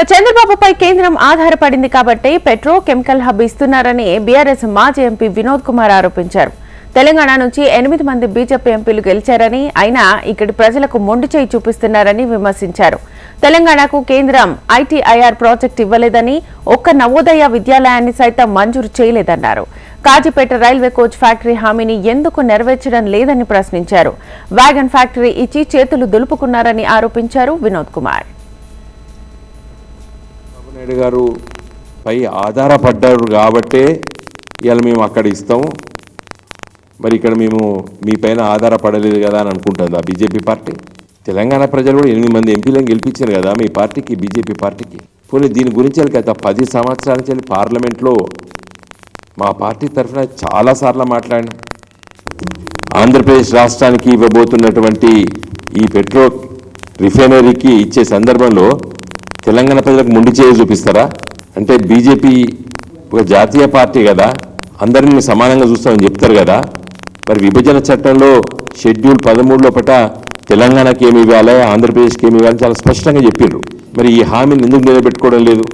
చంద్రబాబుపై కేంద్రం ఆధారపడింది కాబట్టి పెట్రో కెమికల్ హబ్ ఇస్తున్నారని బీఆర్ఎస్ మాజీ ఎంపీ వినోద్ కుమార్ ఆరోపించారు. తెలంగాణ నుంచి 8 మంది బీజేపీ ఎంపీలు గెలిచారని, అయినా ఇక్కడి ప్రజలకు మొండి చేయి చూపిస్తున్నారని విమర్శించారు. తెలంగాణకు కేంద్రం ఐటీఐఆర్ ప్రాజెక్టు ఇవ్వలేదని, ఒక్క నవోదయ విద్యాలయాన్ని సైతం మంజూరు చేయలేదన్నారు. కాజీపేట రైల్వే కోచ్ ఫ్యాక్టరీ హామీని ఎందుకు నెరవేర్చడం లేదని ప్రశ్నించారు. వ్యాగన్ ఫ్యాక్టరీ ఇచ్చి చేతులు దులుపుకున్నారని ఆరోపించారు వినోద్ కుమార్. నాయుడు గారు పై ఆధారపడ్డారు కాబట్టే ఇవాళ మేము అక్కడ ఇస్తాము. మరి ఇక్కడ మేము మీ పైన ఆధారపడలేదు కదా అని అనుకుంటుంది ఆ బీజేపీ పార్టీ. తెలంగాణ ప్రజలు కూడా 8 మంది ఎంపీలను గెలిపించారు కదా మీ పార్టీకి, బీజేపీ పార్టీకి. పోనీ దీని గురించి గత 10 సంవత్సరాల నుంచి పార్లమెంట్లో మా పార్టీ తరఫున చాలాసార్లు మాట్లాడినాం. ఆంధ్రప్రదేశ్ రాష్ట్రానికి ఇవ్వబోతున్నటువంటి ఈ పెట్రో రిఫైనరీకి ఇచ్చే సందర్భంలో తెలంగాణ ప్రజలకు మొండి చేయి చూపిస్తారా? అంటే బీజేపీ ఒక జాతీయ పార్టీ కదా, అందరినీ సమానంగా చూస్తామని చెప్తారు కదా. మరి విభజన చట్టంలో షెడ్యూల్ 13 లోపట తెలంగాణకి ఏమి ఇవ్వాలి, ఆంధ్రప్రదేశ్కి ఏమి ఇవ్వాలి చాలా స్పష్టంగా చెప్పారు. మరి ఈ హామీని ఎందుకు నిలబెట్టుకోవడం లేదు?